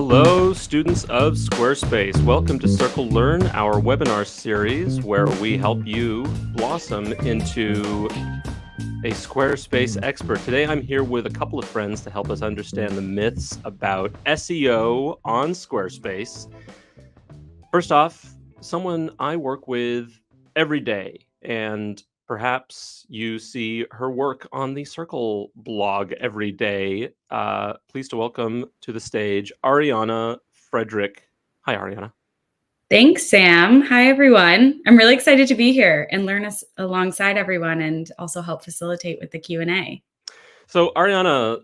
Hello, students of Squarespace. Welcome to Circle Learn, our webinar series where we help you blossom into a Squarespace expert. Today, I'm here with a couple of friends to help us understand the myths about SEO on Squarespace. First off, someone I work with every day, and perhaps you see her work on the Circle blog every day. Pleased to welcome to the stage Arianna Frederick. Hi, Arianna. Thanks, Sam. Hi, everyone. I'm really excited to be here and learn us alongside everyone and also help facilitate with the Q&A. So, Arianna,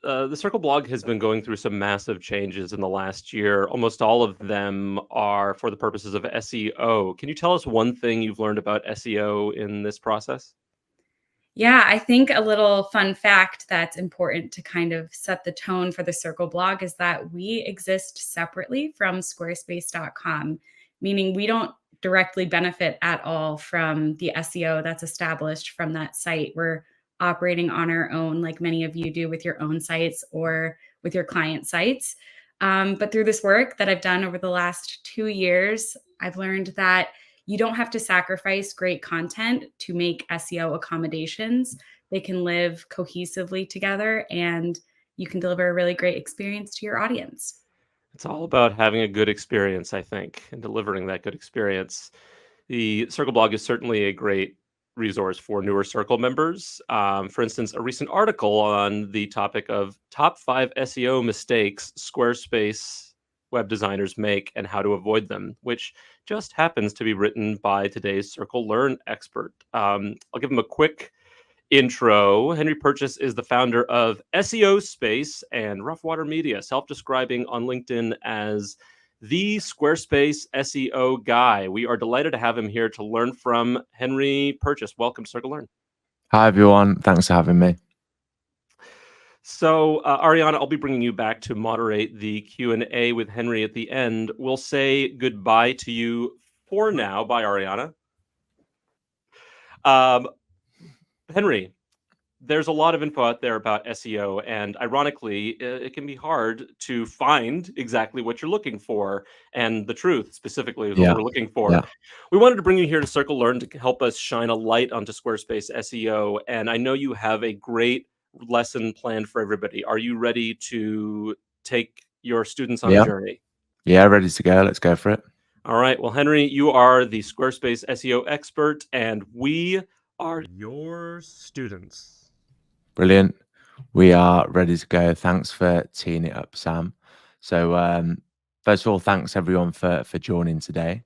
the Circle blog has been going through some massive changes in the last year. Almost all of them are for the purposes of SEO. Can you tell us one thing you've learned about SEO in this process? Yeah, I think a little fun fact that's important to kind of set the tone for the Circle blog is that we exist separately from squarespace.com, meaning we don't directly benefit at all from the SEO that's established from that site. We're operating on our own, like many of you do with your own sites or with your client sites. But through this work that I've done over the last 2 years, I've learned that you don't have to sacrifice great content to make SEO accommodations. They can live cohesively together and you can deliver a really great experience to your audience. It's all about having a good experience, I think, and delivering that good experience. The Circle blog is certainly a great resource for newer Circle members. For instance, a recent article on the topic of top 5 SEO mistakes Squarespace web designers make and how to avoid them, which just happens to be written by today's Circle Learn expert. I'll give him a quick intro. Henry Purchase is the founder of SEOSpace and Rough Water Media, self-describing on LinkedIn as the Squarespace SEO guy. We are delighted to have him here to learn from. Henry Purchase, welcome to Circle Learn. Hi, everyone. Thanks for having me. So, Arianna, I'll be bringing you back to moderate the Q&A with Henry at the end. We'll say goodbye to you for now. Bye, Arianna. Henry, there's a lot of info out there about SEO, and ironically, it can be hard to find exactly what you're looking for, and the truth specifically is what we're looking for. Yeah. We wanted to bring you here to Circle Learn to help us shine a light onto Squarespace SEO, and I know you have a great lesson planned for everybody. Are you ready to take your students on a journey? Yeah, ready to go. Let's go for it. All right. Well, Henry, you are the Squarespace SEO expert, and we are your students. Brilliant. We are ready to go. Thanks for teeing it up, Sam. So first of all, thanks everyone for joining today.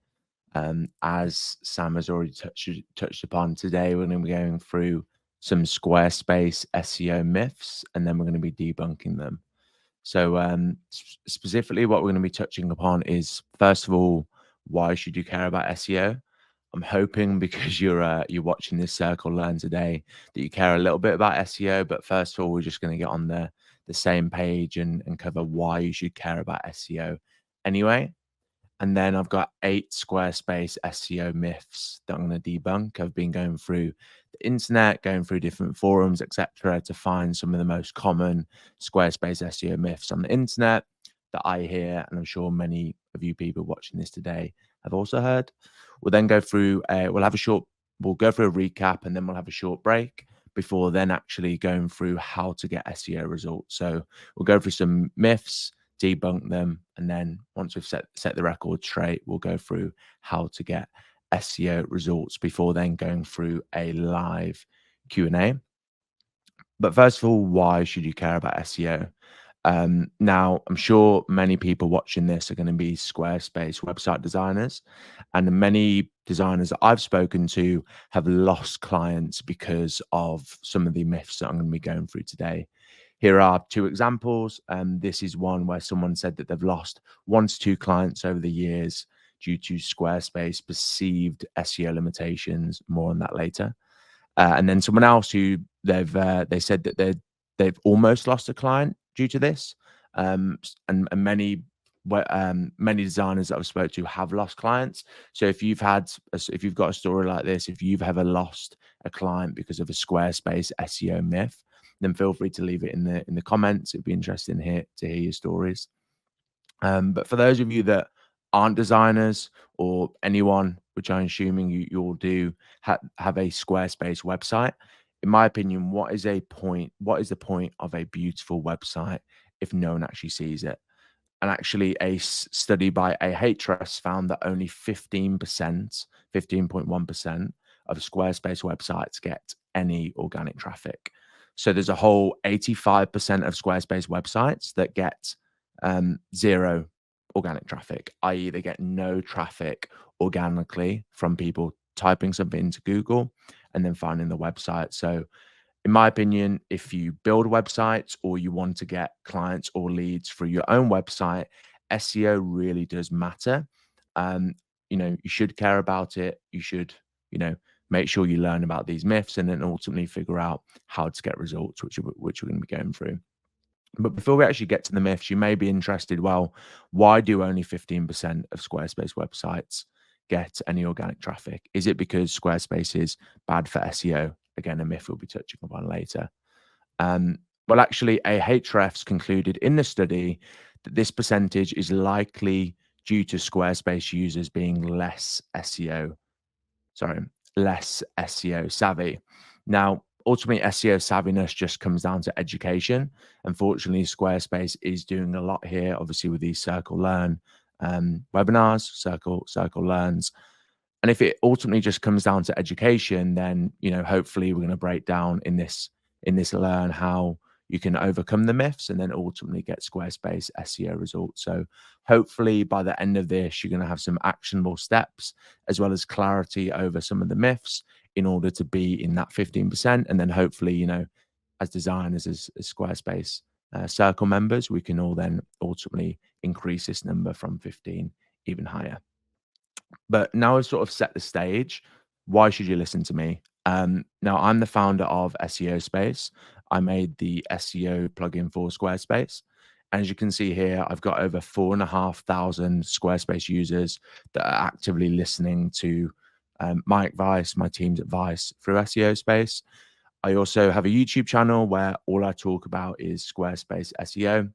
As Sam has already touched upon, today we're going to be going through some Squarespace SEO myths, and then we're going to be debunking them. So specifically what we're going to be touching upon is, first of all, why should you care about SEO? I'm hoping because you're watching this Circle Learn today that you care a little bit about SEO. But first of all, we're just going to get on the same page and cover why you should care about SEO anyway. And then I've got 8 Squarespace SEO myths that I'm going to debunk. I've been going through the internet, going through different forums, etc., to find some of the most common Squarespace SEO myths on the internet that I hear, and I'm sure many of you people watching this today have also heard. We'll then go through we'll go through a recap, and then we'll have a short break before then actually going through how to get SEO results. So we'll go through some myths, debunk them, and then once we've set the record straight, we'll go through how to get SEO results before then going through a live Q&A. But first of all, why should you care about SEO? Now, I'm sure many people watching this are going to be Squarespace website designers, and many designers that I've spoken to have lost clients because of some of the myths that I'm going to be going through today. Here are 2 examples. This is one where someone said that they've lost 1 to 2 clients over the years due to Squarespace perceived SEO limitations. More on that later. And then someone else who they said that they've almost lost a client due to this, and many designers that I've spoken to have lost clients. So if you've got a story like this, if you've ever lost a client because of a Squarespace SEO myth, then feel free to leave it in the comments. It'd be interesting to hear your stories. But for those of you that aren't designers or anyone, which I'm assuming you all do, have a Squarespace website. In my opinion, what is the point of a beautiful website if no one actually sees it? And actually, a study by Ahrefs found that only 15%, 15.1% of Squarespace websites get any organic traffic. So there's a whole 85% of Squarespace websites that get zero organic traffic, i.e., they get no traffic organically from people typing something into Google and then finding the website. So in my opinion, if you build websites or you want to get clients or leads through your own website, SEO really does matter. You should care about it. You should, make sure you learn about these myths and then ultimately figure out how to get results, which we're going to be going through. But before we actually get to the myths, you may be interested, well, why do only 15% of Squarespace websites get any organic traffic? Is it because Squarespace is bad for SEO? Again, a myth we'll be touching upon later. Well, actually, Ahrefs concluded in the study that this percentage is likely due to Squarespace users being less SEO savvy. Now, ultimately, SEO savviness just comes down to education. Unfortunately, Squarespace is doing a lot here, obviously, with these Circle Learn webinars, Circle Learns. And if it ultimately just comes down to education, then, hopefully we're going to break down in this learn how you can overcome the myths and then ultimately get Squarespace SEO results. So hopefully by the end of this, you're going to have some actionable steps as well as clarity over some of the myths in order to be in that 15%. And then hopefully, as designers, as Squarespace Circle members, we can all then ultimately increase this number from 15 even higher. But now I've sort of set the stage. Why should you listen to me? Now, I'm the founder of SEOSpace. I made the SEO plugin for Squarespace. And as you can see here, I've got over 4,500 Squarespace users that are actively listening to my advice, my team's advice through SEOSpace. I also have a YouTube channel where all I talk about is Squarespace SEO.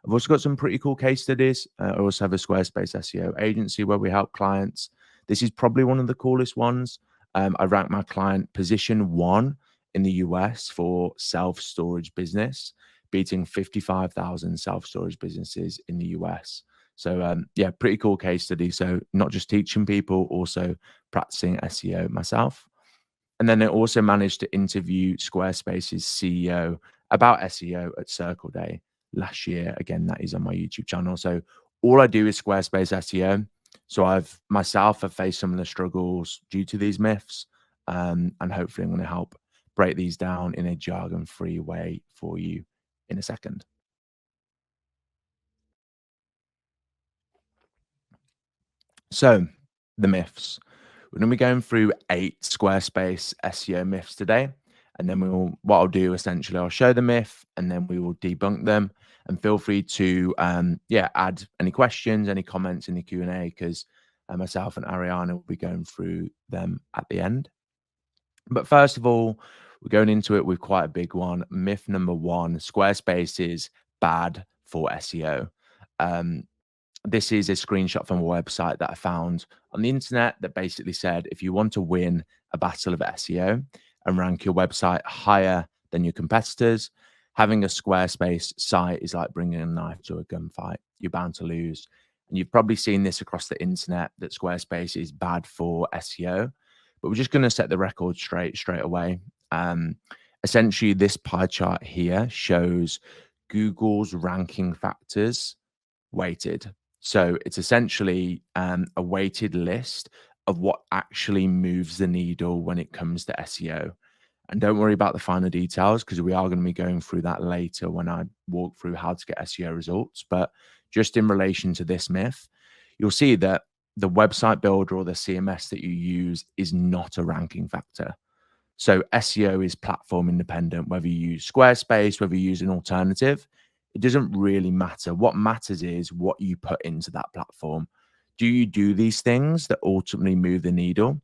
I've also got some pretty cool case studies. I also have a Squarespace SEO agency where we help clients. This is probably one of the coolest ones. I ranked my client position 1 in the US for self-storage business, beating 55,000 self-storage businesses in the US. So yeah, pretty cool case study. So not just teaching people, also practicing SEO myself. And then I also managed to interview Squarespace's CEO about SEO at Circle Day last year. Again, that is on my YouTube channel. So all I do is Squarespace SEO. So I've faced some of the struggles due to these myths, and hopefully I'm going to help break these down in a jargon-free way for you in a second. So the myths. We're going to be going through 8 Squarespace SEO myths today. And then what I'll do essentially, I'll show the myth and then we will debunk them. And feel free to add any questions, any comments in the Q&A, because myself and Arianna will be going through them at the end. But first of all, we're going into it with quite a big one. Myth number 1, Squarespace is bad for SEO. This is a screenshot from a website that I found on the internet that basically said, if you want to win a battle of SEO and rank your website higher than your competitors, having a Squarespace site is like bringing a knife to a gunfight. You're bound to lose. And you've probably seen this across the internet that Squarespace is bad for SEO. But we're just going to set the record straight away. Essentially, this pie chart here shows Google's ranking factors weighted. So it's essentially a weighted list of what actually moves the needle when it comes to SEO. And don't worry about the finer details because we are going to be going through that later when I walk through how to get SEO results. But just in relation to this myth, you'll see that the website builder or the CMS that you use is not a ranking factor. So SEO is platform independent, whether you use Squarespace, whether you use an alternative, it doesn't really matter. What matters is what you put into that platform. Do you do these things that ultimately move the needle?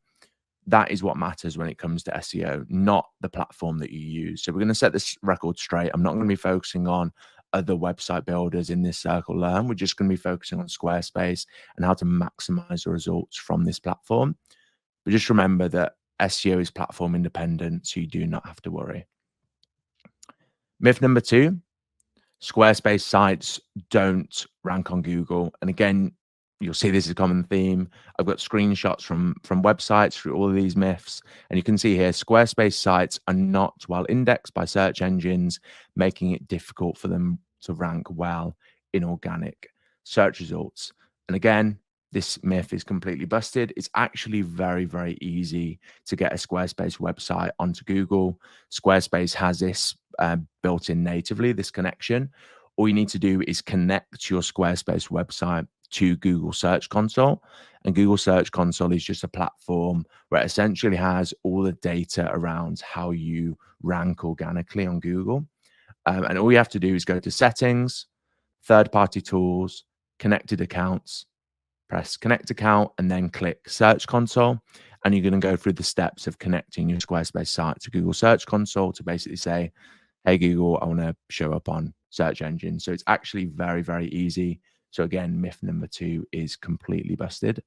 That is what matters when it comes to SEO, not the platform that you use. So we're going to set this record straight. I'm not going to be focusing on other website builders in this circle learn. We're just going to be focusing on Squarespace and how to maximize the results from this platform. But just remember that SEO is platform independent, so you do not have to worry. Myth number 2, Squarespace sites don't rank on Google. And again, you'll see this is a common theme. I've got screenshots from websites through all of these myths. And you can see here, Squarespace sites are not well indexed by search engines, making it difficult for them to rank well in organic search results. And again, this myth is completely busted. It's actually very, very easy to get a Squarespace website onto Google. Squarespace has this built in natively, this connection. All you need to do is connect your Squarespace website to Google Search Console. And Google Search Console is just a platform where it essentially has all the data around how you rank organically on Google. And all you have to do is go to Settings, Third-Party Tools, Connected Accounts, press Connect Account, and then click Search Console. And you're going to go through the steps of connecting your Squarespace site to Google Search Console to basically say, hey, Google, I want to show up on search engine. So it's actually very, very easy. So again, myth number 2 is completely busted.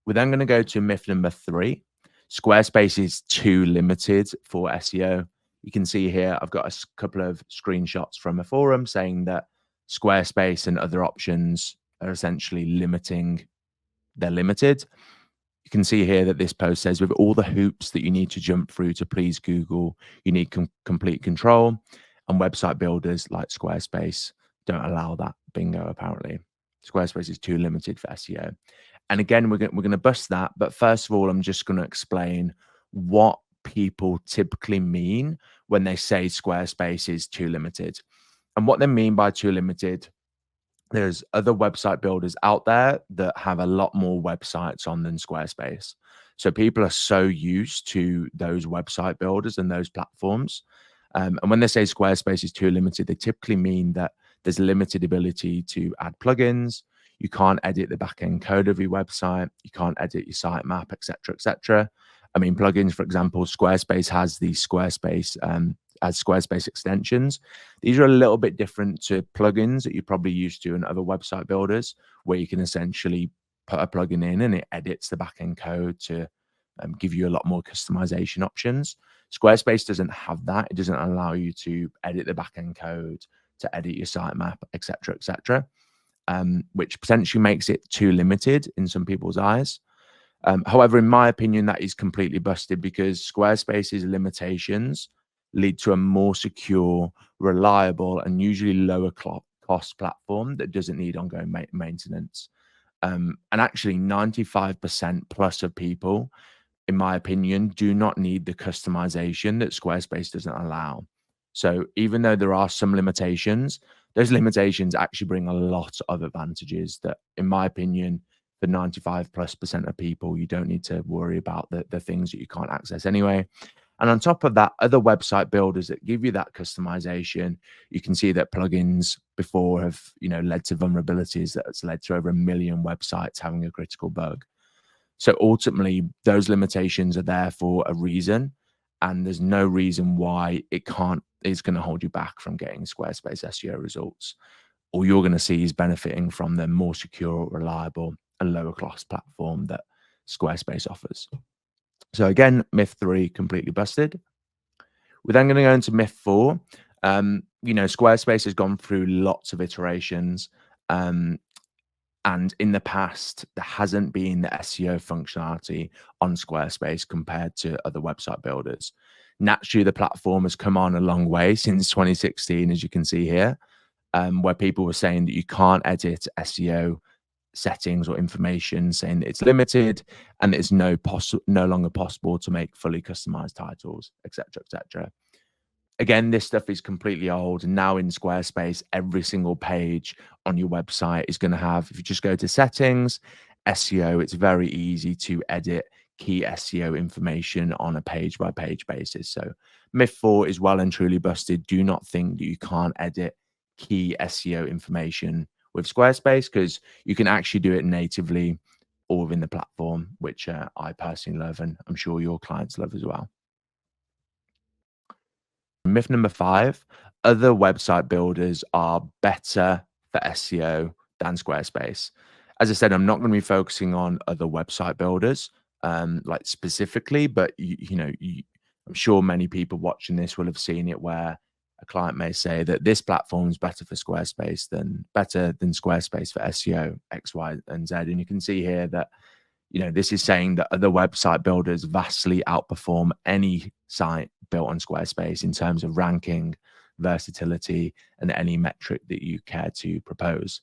We're then going to go to myth number 3. Squarespace is too limited for SEO. You can see here, I've got a couple of screenshots from a forum saying that Squarespace and other options are essentially limiting. They're limited. You can see here that this post says, with all the hoops that you need to jump through to please Google, you need complete control. And website builders like Squarespace don't allow that. Bingo, apparently. Squarespace is too limited for SEO. And again, we're going to bust that. But first of all, I'm just going to explain what people typically mean when they say Squarespace is too limited. And what they mean by too limited, there's other website builders out there that have a lot more websites on than Squarespace. So people are so used to those website builders and those platforms. And when they say Squarespace is too limited, they typically mean that there's limited ability to add plugins. You can't edit the backend code of your website. You can't edit your sitemap, etc., etc. I mean, plugins, for example, Squarespace has the Squarespace extensions. These are a little bit different to plugins that you're probably used to in other website builders, where you can essentially put a plugin in and it edits the backend code to give you a lot more customization options. Squarespace doesn't have that. It doesn't allow you to edit the backend code, to edit your sitemap, etc., etc., which potentially makes it too limited in some people's eyes. However, in my opinion, that is completely busted, because Squarespace's limitations lead to a more secure, reliable, and usually lower cost platform that doesn't need ongoing maintenance. And actually 95% plus of people, in my opinion, do not need the customization that Squarespace doesn't allow. So even though there are some limitations, those limitations actually bring a lot of advantages that, in my opinion, for 95+% of people, you don't need to worry about the things that you can't access anyway. And on top of that, other website builders that give you that customization, you can see that plugins before have, led to vulnerabilities that's led to over 1 million websites having a critical bug. So ultimately, those limitations are there for a reason, and there's no reason why it's going to hold you back from getting Squarespace SEO results. All you're going to see is benefiting from the more secure, reliable, and lower cost platform that Squarespace offers. So again, myth 3, completely busted. We're then going to go into myth 4. Squarespace has gone through lots of iterations. And in the past, there hasn't been the SEO functionality on Squarespace compared to other website builders. Naturally, the platform has come on a long way since 2016, as you can see here, where people were saying that you can't edit SEO settings or information, saying that it's limited and it's no longer possible to make fully customized titles, etc., etc. Again, this stuff is completely old. And now in Squarespace, every single page on your website is going to have, if you just go to settings, SEO, it's very easy to edit key SEO information on a page-by-page basis. So myth 4 is well and truly busted. Do not think that you can't edit key SEO information with Squarespace, because you can actually do it natively or within the platform, which I personally love, and I'm sure your clients love as well. Myth number 5, other website builders are better for SEO than Squarespace. As I said, I'm not going to be focusing on other website builders, like specifically, but I'm sure many people watching this will have seen it where a client may say that this platform is better for Squarespace than Squarespace for SEO X, Y, and Z. And you can see here that this is saying that other website builders vastly outperform any site built on Squarespace in terms of ranking, versatility, and any metric that you care to propose.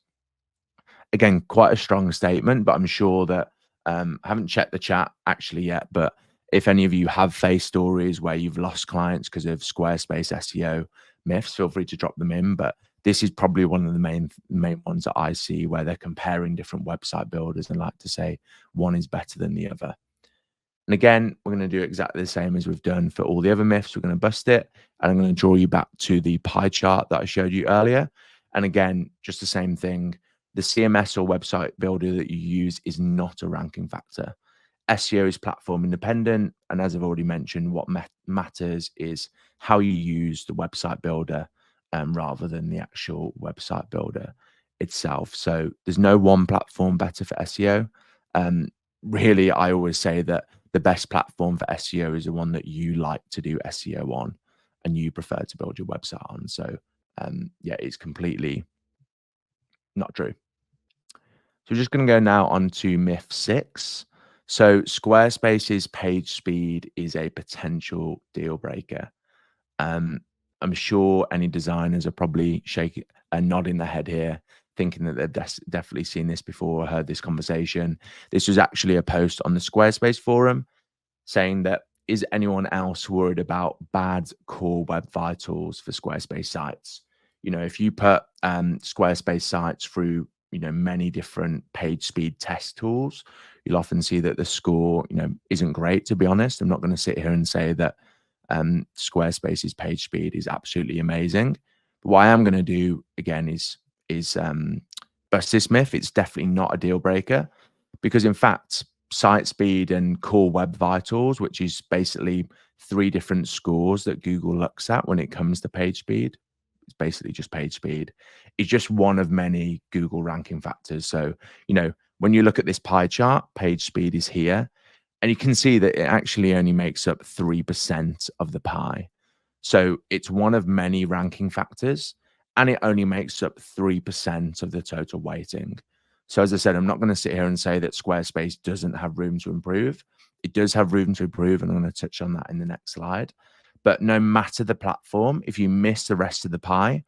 Again, quite a strong statement, but I'm sure that I haven't checked the chat actually yet, but if any of you have faced stories where you've lost clients because of Squarespace SEO myths, feel free to drop them in. But this is probably one of the main ones that I see where they're comparing different website builders and like to say one is better than the other. And again, we're going to do exactly the same as we've done for all the other myths. We're going to bust it, and I'm going to draw you back to the pie chart that I showed you earlier. And again, just the same thing. The CMS or website builder that you use is not a ranking factor. SEO is platform independent. And as I've already mentioned, what matters is how you use the website builder rather than the actual website builder itself. So there's no one platform better for SEO. Really, I always say that the best platform for SEO is the one that you like to do SEO on and you prefer to build your website on. So yeah, it's completely not true. So we're just going to go now on to myth 6. So Squarespace's page speed is a potential deal breaker. I'm sure any designers are probably shaking and nodding their head here, thinking that they've definitely seen this before or heard this conversation. This was actually a post on the Squarespace forum saying that, is anyone else worried about bad core web vitals for Squarespace sites? If you put Squarespace sites through many different page speed test tools, you'll often see that the score isn't great. To be honest, I'm not going to sit here and say that Squarespace's page speed is absolutely amazing. But what I am going to do again is bust this myth. It's definitely not a deal breaker, because in fact site speed and core web vitals, which is basically 3 different scores that Google looks at when it comes to page speed, it's basically just page speed, is just one of many Google ranking factors. So when you look at this pie chart, page speed is here, and you can see that it actually only makes up 3% of the pie. So it's one of many ranking factors, and it only makes up 3% of the total weighting. So as I said, I'm not going to sit here and say that Squarespace doesn't have room to improve. It does have room to improve, and I'm going to touch on that in the next slide. But no matter the platform, if you miss the rest of the pie,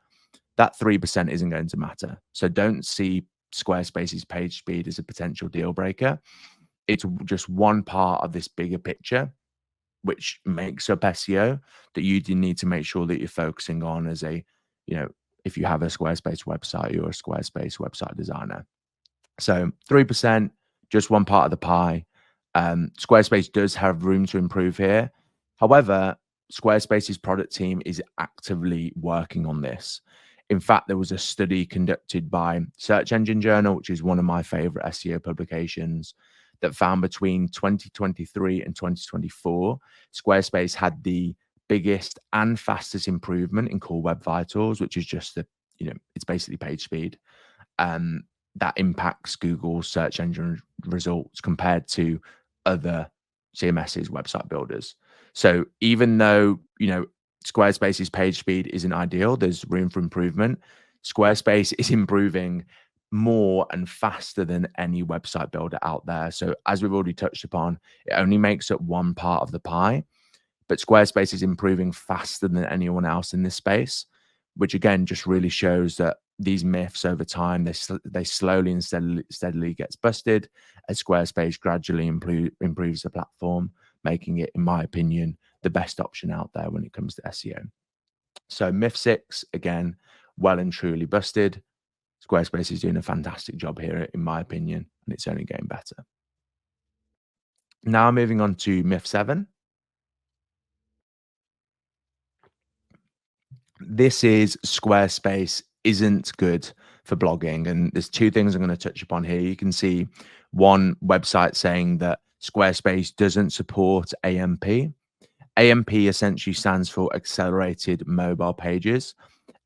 that 3% isn't going to matter. So don't see Squarespace's page speed as a potential deal breaker. It's just one part of this bigger picture, which makes up SEO, that you do need to make sure that you're focusing on as a, if you have a Squarespace website, you're a Squarespace website designer. So 3%, just one part of the pie. Squarespace does have room to improve here. However, Squarespace's product team is actively working on this. In fact, there was a study conducted by Search Engine Journal, which is one of my favorite SEO publications, that found between 2023 and 2024, Squarespace had the biggest and fastest improvement in core web vitals, which is just it's basically page speed. That impacts Google search engine results compared to other CMS's website builders. So even though, Squarespace's page speed isn't ideal, there's room for improvement. Squarespace is improving more and faster than any website builder out there. So as we've already touched upon, it only makes up one part of the pie, but Squarespace is improving faster than anyone else in this space, which again just really shows that these myths over time, they slowly and steadily gets busted as Squarespace gradually improves the platform, making it, in my opinion, the best option out there when it comes to SEO. So myth 6, again, well and truly busted. Squarespace is doing a fantastic job here, in my opinion, and it's only getting better. Now moving on to myth 7. This is Squarespace isn't good for blogging. And there's 2 things I'm going to touch upon here. You can see one website saying that Squarespace doesn't support AMP. AMP essentially stands for accelerated mobile pages.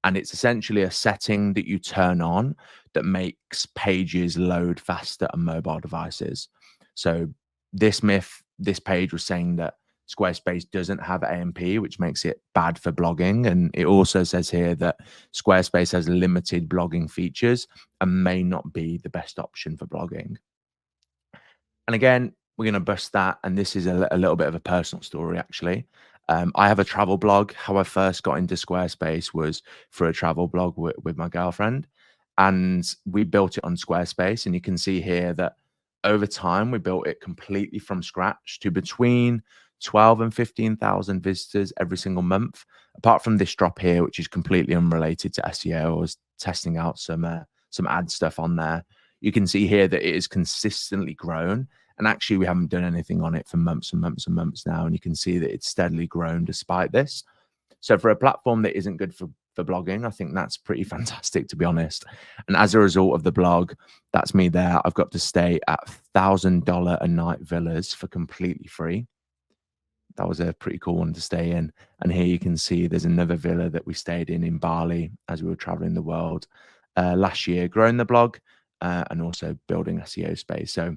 And it's essentially a setting that you turn on that makes pages load faster on mobile devices. So this page was saying that Squarespace doesn't have AMP, which makes it bad for blogging. And it also says here that Squarespace has limited blogging features and may not be the best option for blogging. And again, we're going to bust that. And this is a little bit of a personal story, actually. I have a travel blog. How I first got into Squarespace was for a travel blog with my girlfriend. And we built it on Squarespace. And you can see here that over time, we built it completely from scratch to between 12 and 15,000 visitors every single month. Apart from this drop here, which is completely unrelated to SEO, I was testing out some ad stuff on there. You can see here that it is consistently grown. And actually, we haven't done anything on it for months and months and months now. And you can see that it's steadily grown despite this. So for a platform that isn't good for blogging, I think that's pretty fantastic, to be honest. And as a result of the blog, that's me there. I've got to stay at $1,000 a night villas for completely free. That was a pretty cool one to stay in. And here you can see there's another villa that we stayed in Bali as we were traveling the world last year, growing the blog and also building SEOSpace. So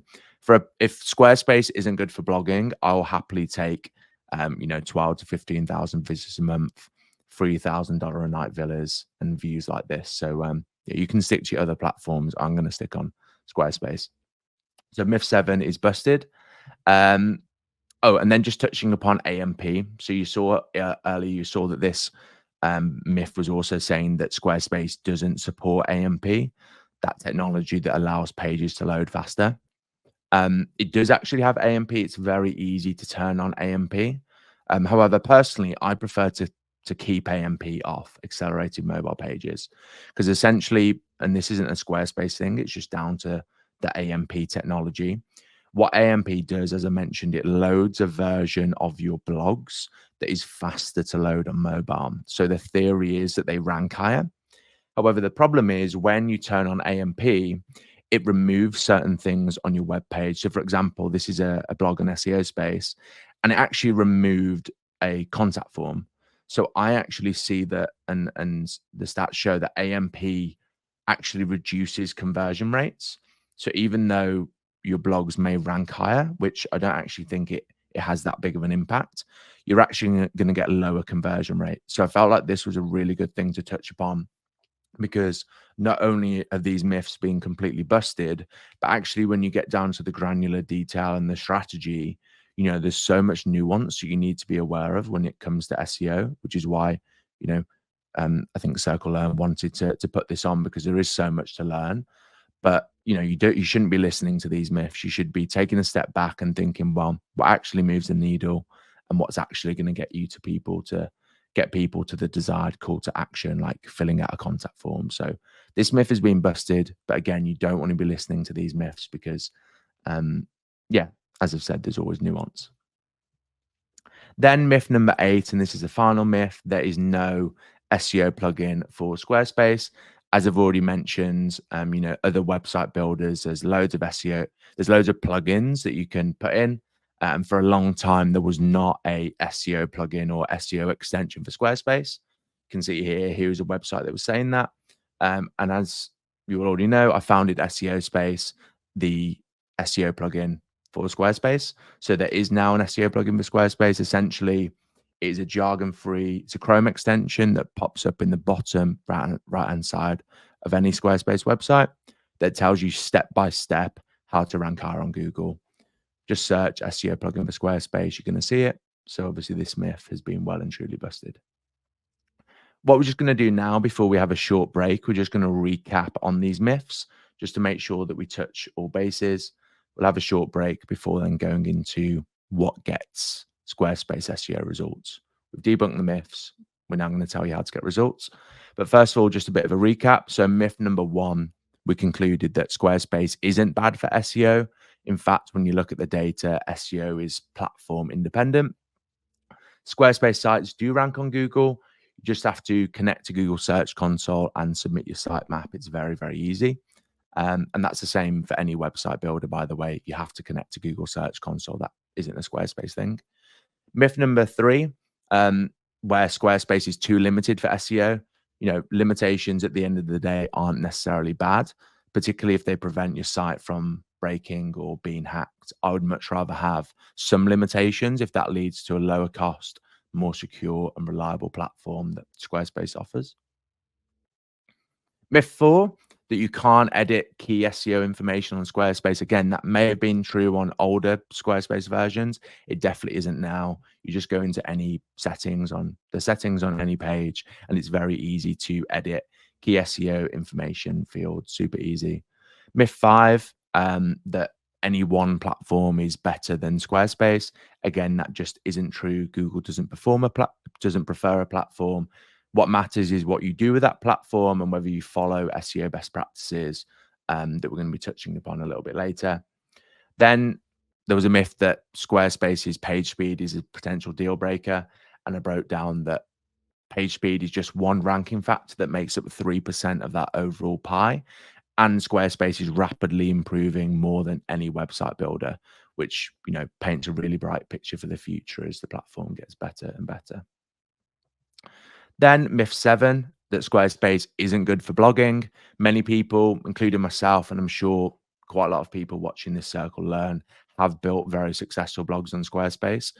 if Squarespace isn't good for blogging, I'll happily take 12 to 15,000 visitors a month, $3,000 a night villas and views like this. So yeah, you can stick to your other platforms. I'm going to stick on Squarespace. So myth 7 is busted. Oh, and then just touching upon AMP. So you saw earlier, you saw that this myth was also saying that Squarespace doesn't support AMP, that technology that allows pages to load faster. It does actually have AMP. It's very easy to turn on AMP. However, personally, I prefer to keep AMP off, accelerated mobile pages, because essentially, and this isn't a Squarespace thing, it's just down to the AMP technology. What AMP does, as I mentioned, it loads a version of your blogs that is faster to load on mobile. So the theory is that they rank higher. However, the problem is when you turn on AMP, it removes certain things on your web page. So for example, this is a blog on SEOSpace, and it actually removed a contact form. So I actually see that, and the stats show that AMP actually reduces conversion rates. So even though your blogs may rank higher, which I don't actually think it has that big of an impact, you're actually going to get lower conversion rate. So I felt like this was a really good thing to touch upon, because not only are these myths being completely busted, but actually when you get down to the granular detail and the strategy, there's so much nuance you need to be aware of when it comes to SEO, which is why, I think Circle Learn wanted to put this on, because there is so much to learn. But you shouldn't be listening to these myths. You should be taking a step back and thinking, well, what actually moves the needle and what's actually going to get people to the desired call to action, like filling out a contact form. So this myth has been busted, but again, you don't want to be listening to these myths because, as I've said, there's always nuance. Then myth number 8, and this is the final myth: there is no SEO plugin for Squarespace. As I've already mentioned, other website builders, there's loads of SEO, there's loads of plugins that you can put in. And for a long time, there was not a SEO plugin or SEO extension for Squarespace. You can see here's a website that was saying that. And as you already know, I founded SEOSpace, the SEO plugin for Squarespace. So there is now an SEO plugin for Squarespace. Essentially, it is a jargon-free, it's a Chrome extension that pops up in the bottom right-hand side of any Squarespace website that tells you step-by-step how to rank higher on Google. Just search SEO plugin for Squarespace, you're going to see it. So obviously this myth has been well and truly busted. What we're just going to do now, before we have a short break, we're just going to recap on these myths just to make sure that we touch all bases. We'll have a short break before then going into what gets Squarespace SEO results. We've debunked the myths. We're now going to tell you how to get results. But first of all, just a bit of a recap. So myth number 1, we concluded that Squarespace isn't bad for SEO. In fact, when you look at the data, SEO is platform independent. Squarespace sites do rank on Google. You just have to connect to Google Search Console and submit your sitemap. It's very, very easy. And that's the same for any website builder, by the way. You have to connect to Google Search Console. That isn't a Squarespace thing. Myth number 3, where Squarespace is too limited for SEO. Limitations at the end of the day aren't necessarily bad, particularly if they prevent your site from breaking or being hacked. I would much rather have some limitations if that leads to a lower cost, more secure and reliable platform that Squarespace offers. Myth 4, that you can't edit key SEO information on Squarespace. Again, that may have been true on older Squarespace versions. It definitely isn't now. You just go into any settings on any page, and it's very easy to edit key SEO information fields. Super easy. Myth 5, that any one platform is better than Squarespace. Again, that just isn't true. Google doesn't prefer a platform. What matters is what you do with that platform and whether you follow SEO best practices that we're going to be touching upon a little bit later. Then there was a myth that Squarespace's page speed is a potential deal breaker, and I broke down that page speed is just one ranking factor that makes up 3% of that overall pie, and Squarespace is rapidly improving more than any website builder, which paints a really bright picture for the future as the platform gets better and better. Then myth 7, that Squarespace isn't good for blogging. Many people, including myself, and I'm sure quite a lot of people watching this circle learn, have built very successful blogs on Squarespace.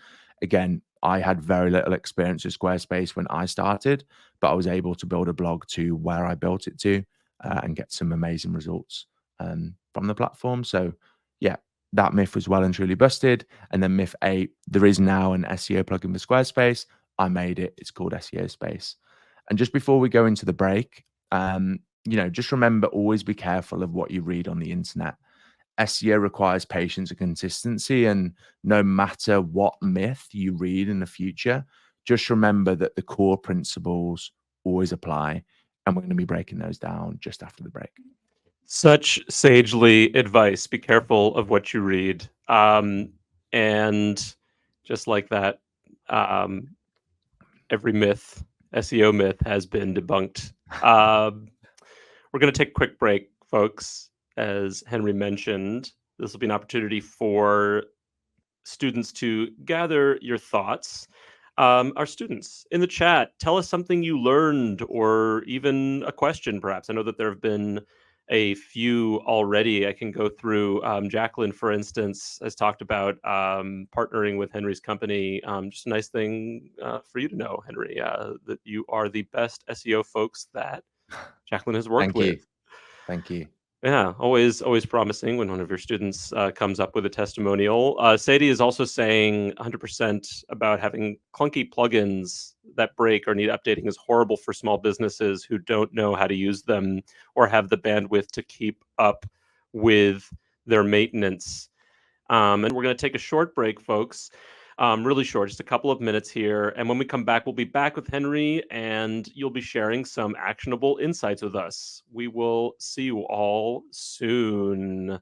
Again, I had very little experience with Squarespace when I started, but I was able to build a blog to where I built it to and get some amazing results from the platform. So yeah, that myth was well and truly busted. And then myth 8, there is now an SEO plugin for Squarespace. I made it. It's called SEOSpace. And just before we go into the break, just remember, always be careful of what you read on the internet. SEO requires patience and consistency, and no matter what myth you read in the future, just remember that the core principles always apply, and we're going to be breaking those down just after the break. Such sagely advice. Be careful of what you read. And just like that, every myth, SEO myth, has been debunked. We're going to take a quick break, folks. As Henry mentioned, this will be an opportunity for students to gather your thoughts. Our students in the chat, tell us something you learned, or even a question, perhaps. I know that there have been a few already. I can go through. Jacqueline, for instance, has talked about partnering with Henry's company. Just a nice thing for you to know, Henry, that you are the best SEO folks that Jacqueline has worked with. Thank you. Yeah, always promising when one of your students comes up with a testimonial. Sadie is also saying 100% about having clunky plugins that break or need updating is horrible for small businesses who don't know how to use them or have the bandwidth to keep up with their maintenance. And we're going to take a short break, folks. Really short, just a couple of minutes here. And when we come back, we'll be back with Henry, and you'll be sharing some actionable insights with us. We will see you all soon.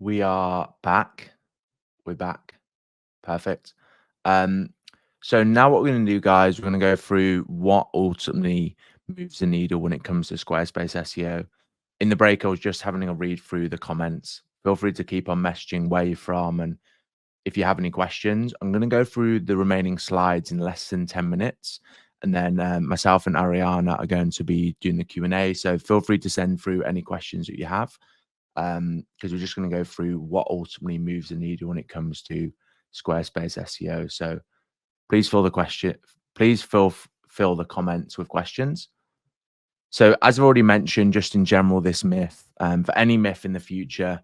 We are back. We're back. Perfect. So now what we're going to do, guys, we're going to go through what ultimately moves the needle when it comes to Squarespace SEO. In the break, I was just having a read through the comments Feel free to keep on messaging where you're from. And if you have any questions, I'm going to go through the remaining slides in less than 10 minutes. And then myself and Arianna are going to be doing the Q&A. So feel free to send through any questions that you have, because we're just going to go through what ultimately moves the needle when it comes to Squarespace SEO. So please fill the comments with questions. So as I've already mentioned, just in general, this myth, for any myth in the future,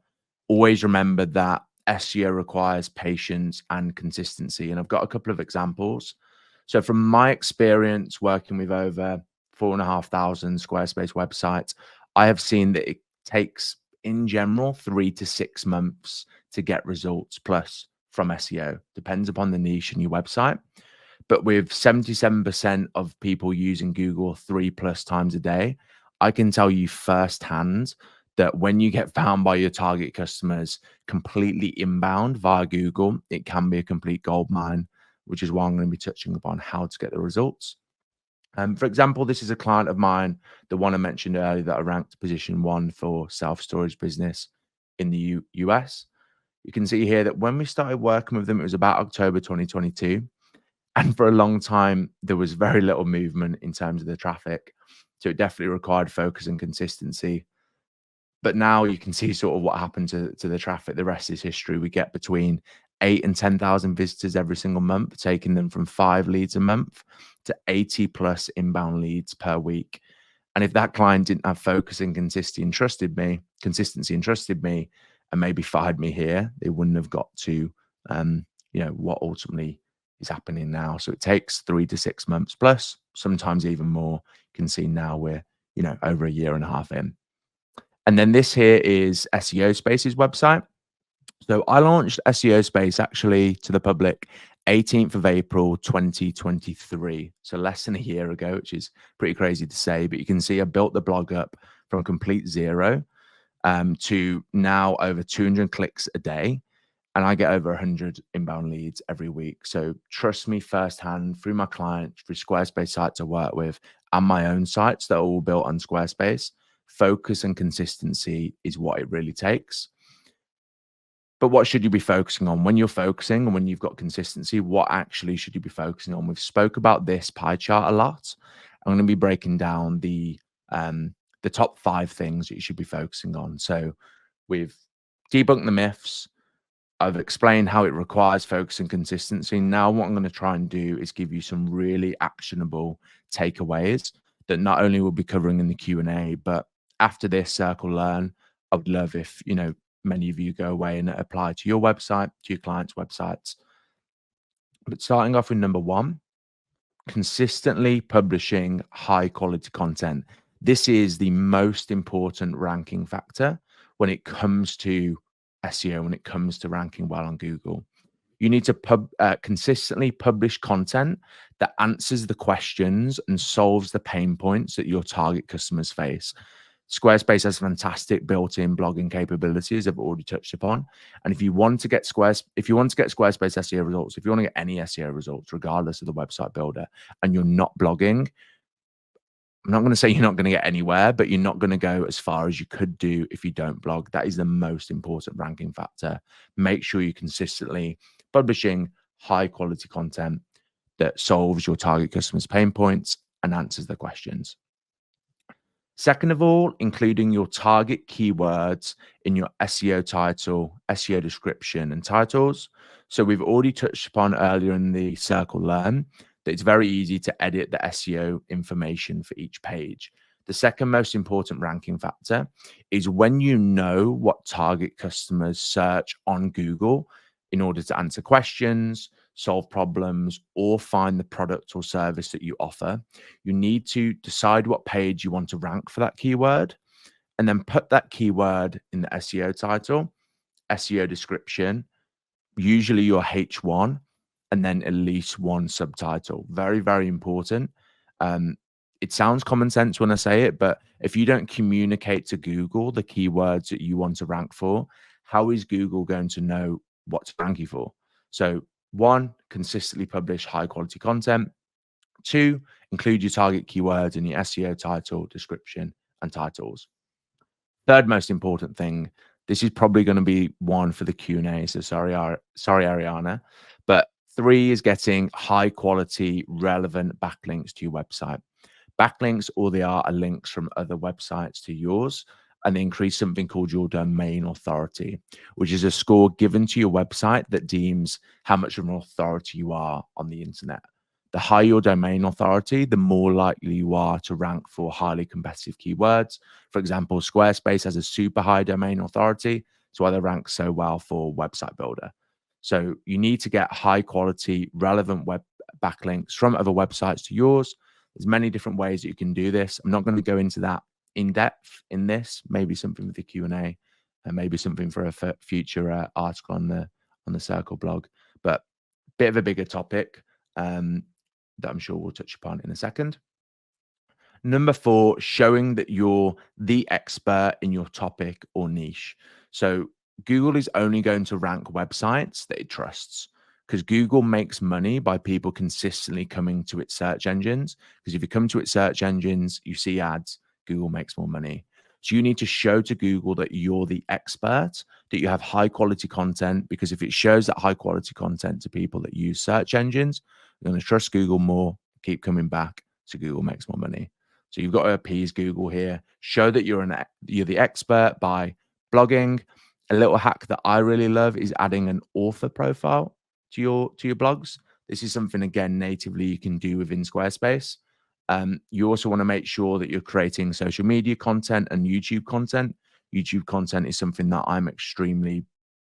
always remember that SEO requires patience and consistency. And I've got a couple of examples. So from my experience working with over 4,500 Squarespace websites, I have seen that it takes, in general, 3 to 6 months to get results plus from SEO. Depends upon the niche in your website. But with 77% of people using Google 3+ times a day, I can tell you firsthand that when you get found by your target customers completely inbound via Google, it can be a complete gold mine, which is why I'm going to be touching upon how to get the results. For example, this is a client of mine, the one I mentioned earlier that I ranked position 1 for self-storage business in the US. You can see here that when we started working with them, it was about October 2022. And for a long time, there was very little movement in terms of the traffic. So it definitely required focus and consistency. But now you can see sort of what happened to the traffic. The rest is history. We get between 8 and 10,000 visitors every single month, taking them from 5 leads a month to 80+ inbound leads per week. And if that client didn't have focus and consistency and trusted me, and maybe fired me here, they wouldn't have got to, what ultimately is happening now. So it takes 3 to 6 months plus, sometimes even more. You can see now we're, over a year and a half in. And then this here is SEOSpace's website. So I launched SEOSpace actually to the public 18th of April 2023. So less than a year ago, which is pretty crazy to say, but you can see I built the blog up from complete zero to now over 200 clicks a day. And I get over 100 inbound leads every week. So trust me firsthand through my clients, through Squarespace sites I work with, and my own sites that are all built on Squarespace. Focus and consistency is what it really takes. But what should you be focusing on when you're focusing and when you've got consistency? What actually should you be focusing on? We've spoke about this pie chart a lot. I'm going to be breaking down the top 5 things that you should be focusing on. So we've debunked the myths. I've explained how it requires focus and consistency. Now what I'm going to try and do is give you some really actionable takeaways that not only we'll be covering in the Q&A, but after this Circle Learn, I would love if, many of you go away and apply to your website, to your clients' websites. But starting off with number 1, consistently publishing high quality content. This is the most important ranking factor when it comes to SEO, when it comes to ranking well on Google. You need to consistently publish content that answers the questions and solves the pain points that your target customers face. Squarespace has fantastic built-in blogging capabilities I've already touched upon. And if you want to get Squarespace SEO results, if you want to get any SEO results, regardless of the website builder, and you're not blogging, I'm not going to say you're not going to get anywhere, but you're not going to go as far as you could do if you don't blog. That is the most important ranking factor. Make sure you're consistently publishing high quality content that solves your target customers' pain points and answers their questions. Second of all, including your target keywords in your SEO title, SEO description, and titles. So we've already touched upon earlier in the Circle Learn that it's very easy to edit the SEO information for each page. The second most important ranking factor is when you know what target customers search on Google in order to answer questions, solve problems, or find the product or service that you offer, you need to decide what page you want to rank for that keyword, and then put that keyword in the SEO title, SEO description, usually your H1, and then at least one subtitle. Very, very important. It sounds common sense when I say it, but if you don't communicate to Google the keywords that you want to rank for, how is Google going to know what to rank you for? So 1, consistently publish high quality content. 2, include your target keywords in your SEO title, description, and titles. Third most important thing, This is probably going to be one for the Q&A, so sorry, Arianna. But 3 is getting high quality, relevant backlinks to your website. Backlinks, all they are links from other websites to yours, and they increase something called your domain authority, which is a score given to your website that deems how much of an authority you are on the internet. The higher your domain authority, the more likely you are to rank for highly competitive keywords. For example, Squarespace has a super high domain authority. That's why they rank so well for website builder. So you need to get high quality, relevant web backlinks from other websites to yours. There's many different ways that you can do this. I'm not going to go into that in depth in this. Maybe something with the Q&A, and maybe something for a future article on the Circle blog. But a bit of a bigger topic that I'm sure we'll touch upon in a second. Number 4, showing that you're the expert in your topic or niche. So Google is only going to rank websites that it trusts, because Google makes money by people consistently coming to its search engines. Because if you come to its search engines, you see ads, Google makes more money. So you need to show to Google that you're the expert, that you have high quality content, because if it shows that high quality content to people that use search engines, they're going to trust Google more, keep coming back, so Google makes more money. So you've got to appease Google here. Show that you're the expert by blogging. A little hack that I really love is adding an author profile to your blogs. This is something, again, natively you can do within Squarespace. You also want to make sure that you're creating social media content and YouTube content. YouTube content is something that I'm extremely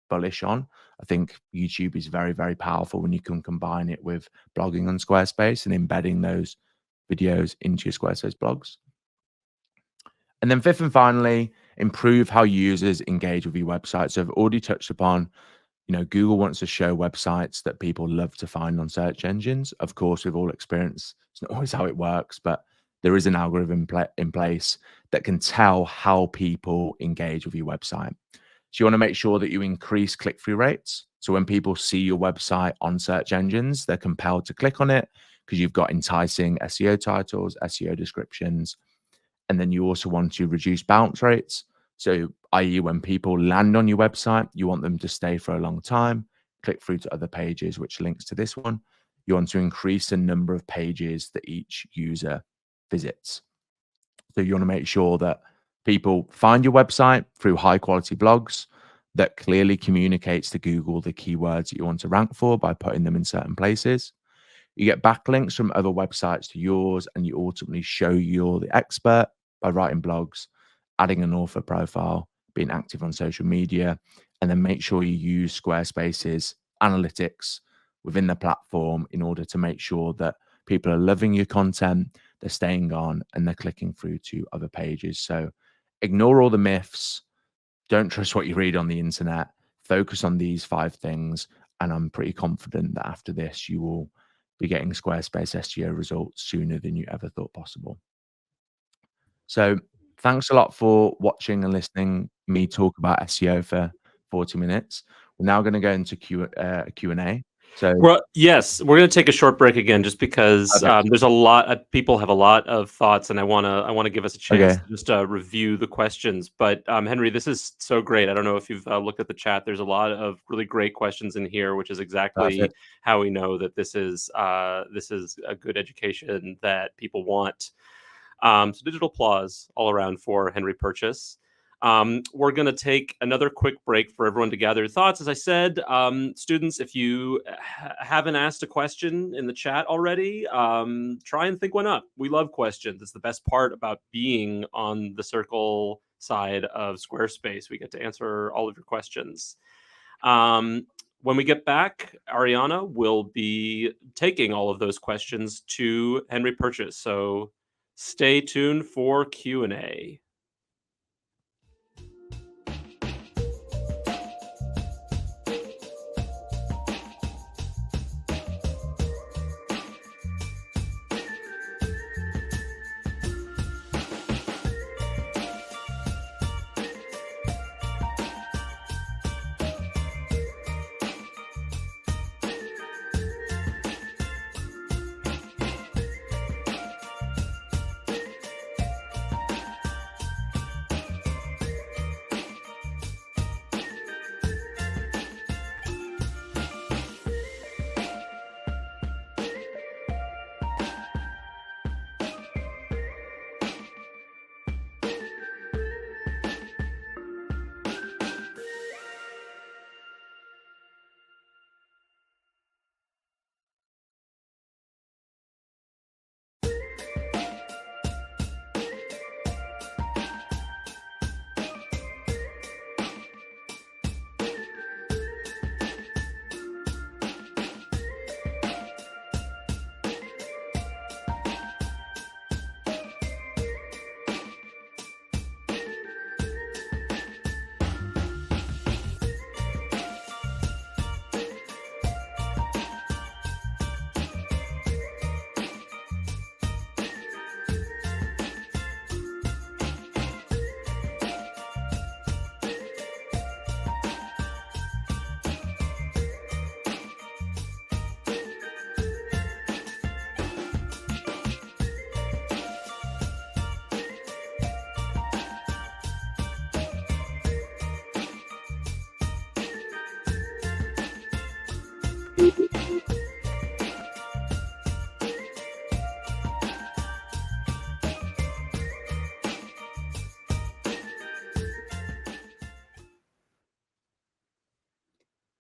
bullish on. I think YouTube is very, very powerful when you can combine it with blogging on Squarespace and embedding those videos into your Squarespace blogs. And then 5th and finally, improve how users engage with your website. So I've already touched upon, Google wants to show websites that people love to find on search engines. Of course, we've all experienced, it's not always how it works, but there is an algorithm in place that can tell how people engage with your website. So you want to make sure that you increase click-through rates. So when people see your website on search engines, they're compelled to click on it because you've got enticing SEO titles, SEO descriptions. And then you also want to reduce bounce rates. So, i.e., when people land on your website, you want them to stay for a long time, click through to other pages, which links to this one. You want to increase the number of pages that each user visits. So you want to make sure that people find your website through high quality blogs that clearly communicates to Google the keywords that you want to rank for by putting them in certain places. You get backlinks from other websites to yours, and you ultimately show you're the expert by writing blogs, adding an author profile, being active on social media, and then make sure you use Squarespace's analytics within the platform in order to make sure that people are loving your content, they're staying on, and they're clicking through to other pages. So ignore all the myths. Don't trust what you read on the internet. Focus on these 5 things. And I'm pretty confident that after this, you will be getting Squarespace SEO results sooner than you ever thought possible. So thanks a lot for watching and listening me talk about SEO for 40 minutes. We're now going to go into Q&A. So yes, we're going to take a short break again, just because there's a lot of people have a lot of thoughts, and I want to give us a chance to just review the questions. But Henry, this is so great. I don't know if you've looked at the chat. There's a lot of really great questions in here, which is exactly how we know that this is a good education that people want. So digital applause all around for Henry Purchase. We're going to take another quick break for everyone to gather thoughts. As I said, students, if you haven't asked a question in the chat already, try and think one up. We love questions. It's the best part about being on the Circle side of Squarespace. We get to answer all of your questions. When we get back, Arianna will be taking all of those questions to Henry Purchase. So stay tuned for Q&A.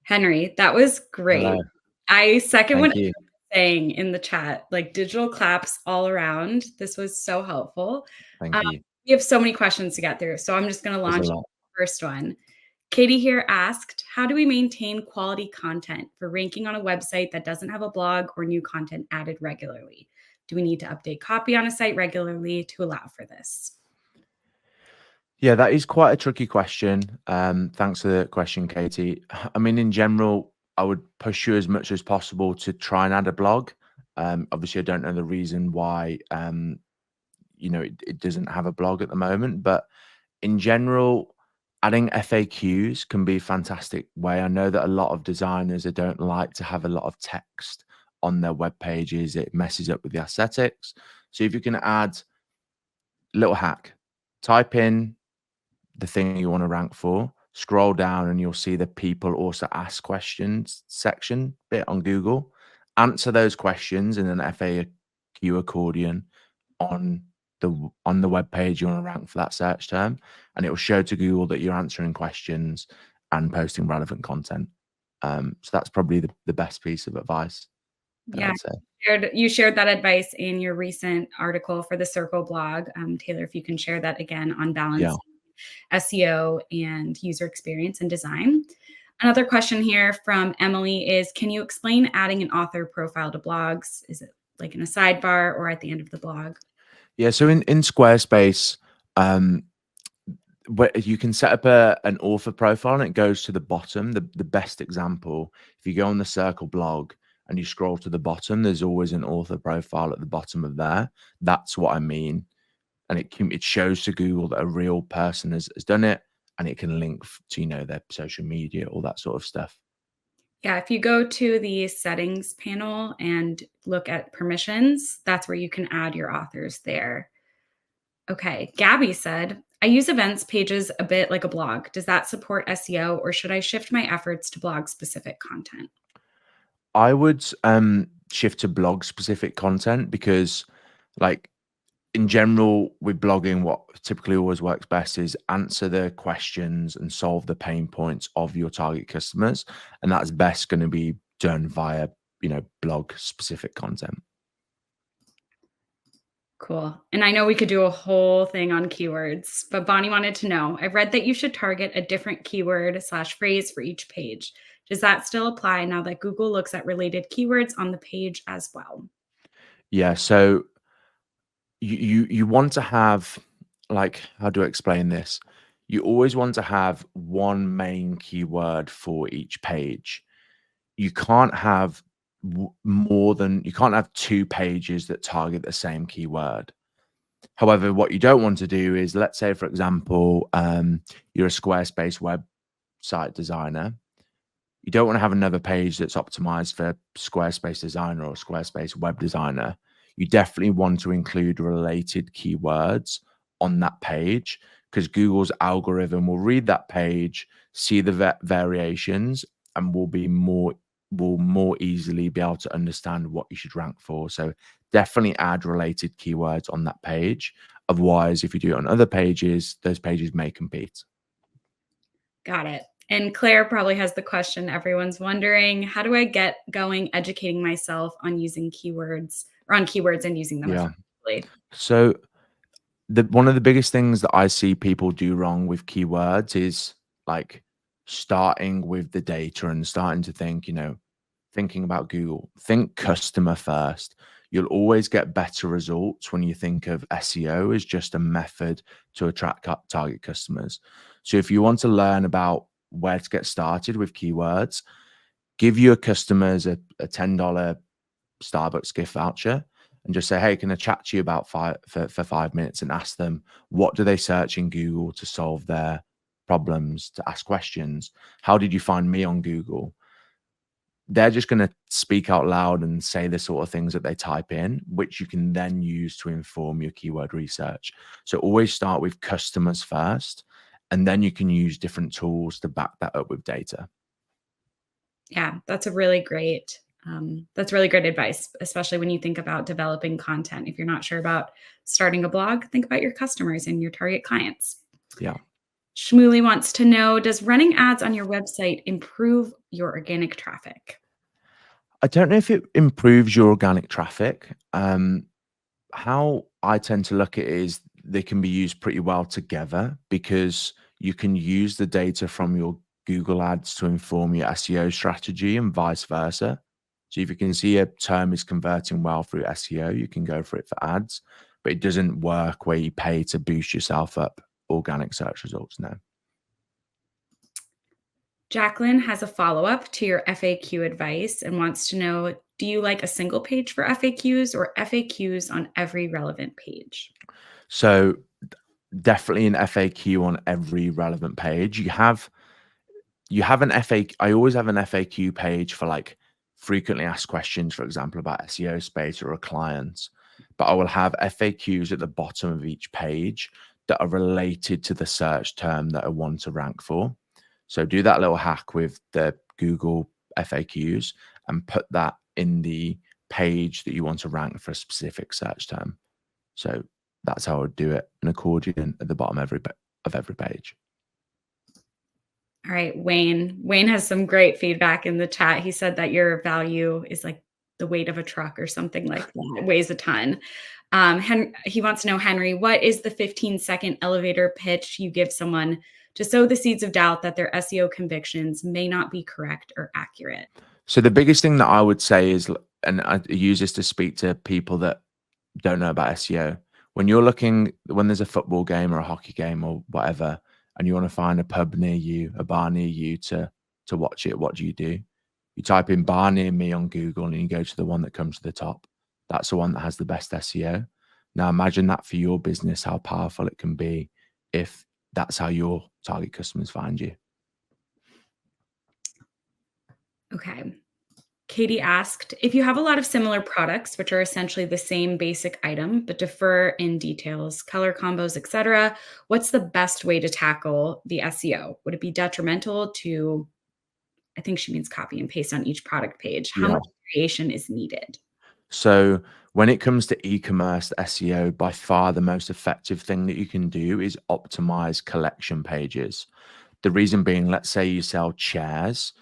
Henry, that was Hello. great. I second what Thank you. everyone's saying in the chat, like digital claps all around. This was so helpful. Thank Um, you. we have so many questions to get through, so I'm just going to There's a launch lot. the first one. Katie here asked, how do we maintain quality content for ranking on a website that doesn't have a blog or new content added regularly? Do we need to update copy on a site regularly to allow for this? Yeah, that is quite a tricky question. Thanks for the question, Katie. I mean, in general, I would push you as much as possible to try and add a blog. Obviously, I don't know the reason why it doesn't have a blog at the moment, but in general, adding FAQs can be a fantastic way. I know that a lot of designers they don't like to have a lot of text on their web pages. It messes up with the aesthetics. So if you can add little hack, type in the thing you want to rank for, scroll down and you'll see the people also ask questions section bit on Google. Answer those questions in an FAQ accordion on the web page you want to rank for that search term, and it will show to Google that you're answering questions and posting relevant content. So that's probably the best piece of advice that I Yeah, would say. you shared that advice in your recent article for the Circle blog. Taylor, if you can share that again on Yeah. balance SEO and user experience and design. Another question here from Emily is, can you explain adding an author profile to blogs? Is it like in a sidebar or at the end of the blog? Yeah. So in Squarespace, where you can set up an author profile and it goes to the bottom. The best example, if you go on the Circle blog and you scroll to the bottom, there's always an author profile at the bottom of there. That's what I mean. And it shows to Google that a real person has done it, and it can link to their social media, all that sort of stuff. Yeah, if you go to the settings panel and look at permissions, that's where you can add your authors there. Okay, Gabby said, I use events pages a bit like a blog. Does that support SEO or should I shift my efforts to blog specific content? I would shift to blog specific content because, like, in general, with blogging, what typically always works best is answer the questions and solve the pain points of your target customers. And that's best going to be done via, blog specific content. Cool. And I know we could do a whole thing on keywords, but Bonnie wanted to know, I've read that you should target a different keyword / phrase for each page. Does that still apply now that Google looks at related keywords on the page as well? Yeah. So you want to have, like, how do I explain this? You always want to have one main keyword for each page. You can't have you can't have two pages that target the same keyword. However, what you don't want to do is, let's say, for example, you're a Squarespace website designer. You don't want to have another page that's optimized for Squarespace designer or Squarespace web designer. You definitely want to include related keywords on that page because Google's algorithm will read that page, see the variations, and will more easily be able to understand what you should rank for. So definitely add related keywords on that page. Otherwise, if you do it on other pages, those pages may compete. Got it. And Claire probably has the question everyone's wondering, how do I get going educating myself on using keywords or on keywords and using them Yeah. effectively? So one of the biggest things that I see people do wrong with keywords is, like, starting with the data and starting to think, thinking about Google. Think customer first. You'll always get better results when you think of SEO as just a method to attract target customers. So if you want to learn about where to get started with keywords, give your customers a $10 Starbucks gift voucher and just say, hey, can I chat to you about for 5 minutes, and ask them, what do they search in Google to solve their problems, to ask questions? How did you find me on Google? They're just going to speak out loud and say the sort of things that they type in, which you can then use to inform your keyword research. So always start with customers first, and then you can use different tools to back that up with data. Yeah, that's really great advice, especially when you think about developing content. If you're not sure about starting a blog, think about your customers and your target clients. Yeah. Shmuley wants to know, does running ads on your website improve your organic traffic? I don't know if it improves your organic traffic. How I tend to look at it is they can be used pretty well together, because you can use the data from your Google ads to inform your SEO strategy and vice versa. So if you can see a term is converting well through SEO, you can go for it for ads, but it doesn't work where you pay to boost yourself up organic search results. No. Jacqueline has a follow-up to your FAQ advice and wants to know, do you like a single page for FAQs or FAQs on every relevant page? So definitely an FAQ on every relevant page. You have an FAQ. I always have an FAQ page for like frequently asked questions, for example, about SEO space or a client, but I will have FAQs at the bottom of each page that are related to the search term that I want to rank for. So do that little hack with the Google FAQs and put that in the page that you want to rank for a specific search term. So that's how I would do it, an accordion at the bottom of every page. All right, Wayne. Wayne has some great feedback in the chat. He said that your value is like the weight of a truck or something like that. It weighs a ton. He wants to know, Henry, what is the 15-second elevator pitch you give someone to sow the seeds of doubt that their SEO convictions may not be correct or accurate? So the biggest thing that I would say is, and I use this to speak to people that don't know about SEO, when there's a football game or a hockey game or whatever, and you want to find a pub near you, a bar near you to watch it, what do? You type in bar near me on Google and you go to the one that comes to the top. That's the one that has the best SEO. Now imagine that for your business, how powerful it can be if that's how your target customers find you. Okay. Katie asked, if you have a lot of similar products, which are essentially the same basic item, but differ in details, color combos, etc., what's the best way to tackle the SEO? Would it be detrimental to, I think she means copy and paste on each product page? How Yeah. much creation is needed? So when it comes to e-commerce SEO, by far the most effective thing that you can do is optimize collection pages. The reason being, let's say you sell chairs,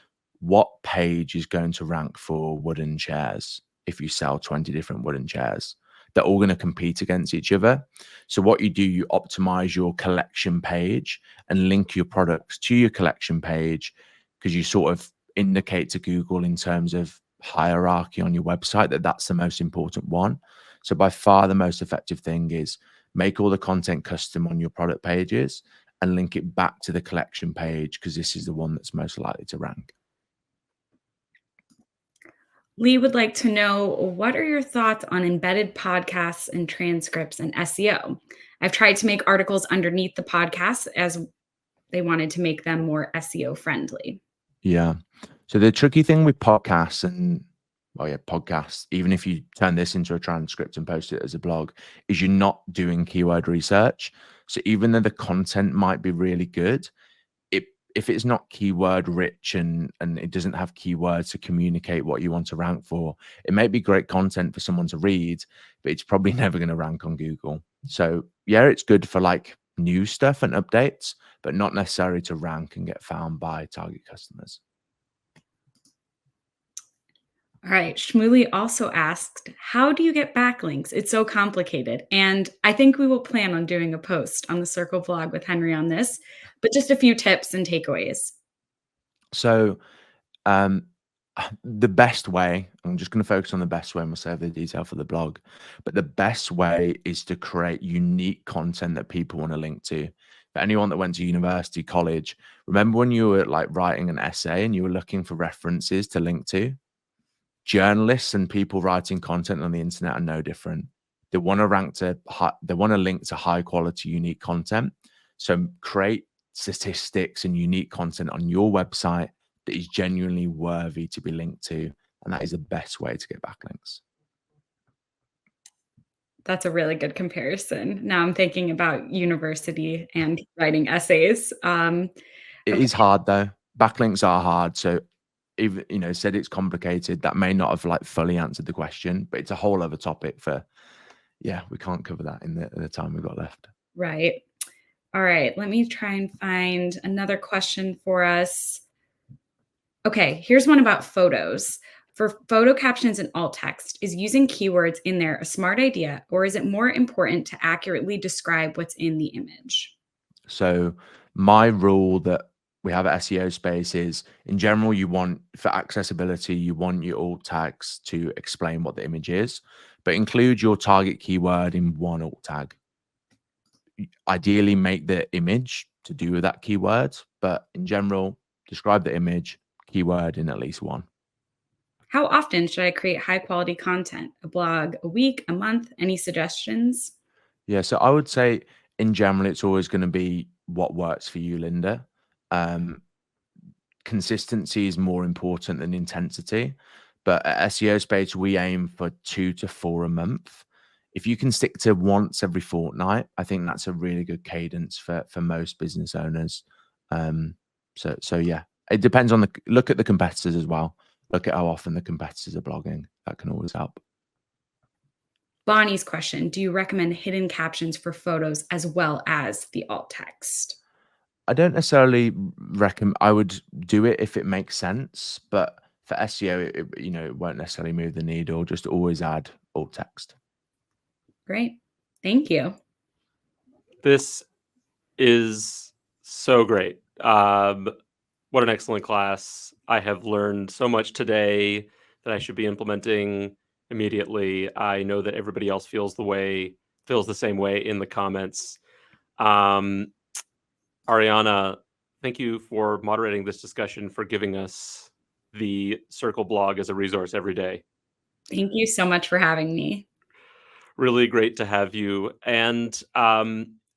what page is going to rank for wooden chairs? If you sell 20 different wooden chairs, they're all going to compete against each other. So what you do, you optimize your collection page and link your products to your collection page, because you sort of indicate to Google in terms of hierarchy on your website that that's the most important one. So by far the most effective thing is make all the content custom on your product pages and link it back to the collection page, because this is the one that's most likely to rank. Lee would like to know, what are your thoughts on embedded podcasts and transcripts and SEO? I've tried to make articles underneath the podcasts as they wanted to make them more SEO friendly. Yeah. So the tricky thing with podcasts podcasts, even if you turn this into a transcript and post it as a blog, is you're not doing keyword research. So even though the content might be really good, if it's not keyword rich and it doesn't have keywords to communicate what you want to rank for, it may be great content for someone to read, but it's probably never going to rank on Google. So yeah, it's good for like new stuff and updates, but not necessarily to rank and get found by target customers. All right. Shmuley also asked, how do you get backlinks? It's so complicated. And I think we will plan on doing a post on the Circle blog with Henry on this, but just a few tips and takeaways. So the best way, I'm just going to focus on the best way and we'll save the detail for the blog, but the best way is to create unique content that people want to link to. For anyone that went to university, college, remember when you were like writing an essay and you were looking for references to link to? Journalists and people writing content on the internet are no different. They want to link to high quality, unique content. So create statistics and unique content on your website that is genuinely worthy to be linked to. And that is the best way to get backlinks. That's a really good comparison. Now I'm thinking about university and writing essays. It is hard though. Backlinks are hard. So even, said it's complicated, that may not have like fully answered the question, but it's a whole other topic we can't cover that in the time we've got left. Right. All right, let me try and find another question for us. Okay, here's one about photos. For photo captions and alt text, is using keywords in there a smart idea, or is it more important to accurately describe what's in the image? So my rule that we have at SEOSpace is, in general, you want, for accessibility, you want your alt tags to explain what the image is, but include your target keyword in one alt tag. Ideally, make the image to do with that keyword, but in general, describe the image, keyword in at least one. How often should I create high quality content? A blog a week, a month? Any suggestions? Yeah, so I would say in general, it's always going to be what works for you, Linda. Um, Consistency is more important than intensity, but at SEOSpace, we aim for 2 to 4 a month. If you can stick to once every fortnight, I think that's a really good cadence for most business owners. So yeah, it depends on look at the competitors as well. Look at how often the competitors are blogging. That can always help. Bonnie's question: do you recommend hidden captions for photos as well as the alt text? I don't necessarily recommend. I would do it if it makes sense, but for SEO, it won't necessarily move the needle. Just always add alt text. Great. Thank you. This is so great. What an excellent class. I have learned so much today that I should be implementing immediately. I know that everybody else feels the same way in the comments. Arianna, thank you for moderating this discussion, for giving us the Circle blog as a resource every day. Thank you so much for having me. Really great to have you. And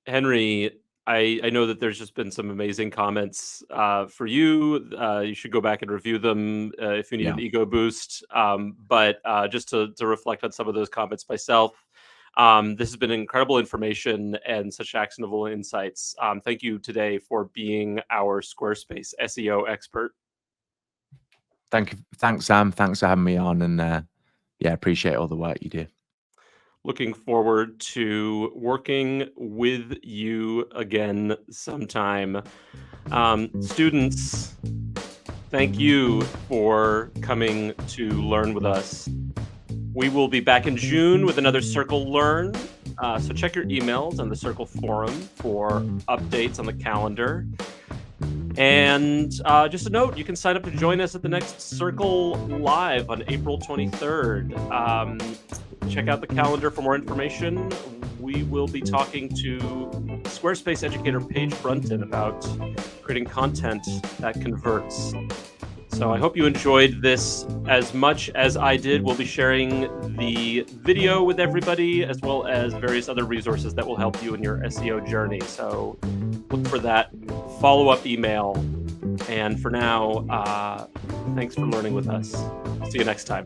Henry, I know that there's just been some amazing comments for you. You should go back and review them if you need an ego boost. But just to reflect on some of those comments myself, this has been incredible information and such actionable insights. Thank you today for being our Squarespace SEO expert. Thank you. Thanks, Sam. Thanks for having me on. And appreciate all the work you do. Looking forward to working with you again sometime. Students, thank you for coming to learn with us. We will be back in June with another Circle Learn. So check your emails on the Circle forum for updates on the calendar. And just a note, you can sign up to join us at the next Circle Live on April 23rd. Check out the calendar for more information. We will be talking to Squarespace educator Paige Brunton about creating content that converts. So I hope you enjoyed this as much as I did. We'll be sharing the video with everybody, as well as various other resources that will help you in your SEO journey. So look for that follow-up email. And for now, thanks for learning with us. See you next time.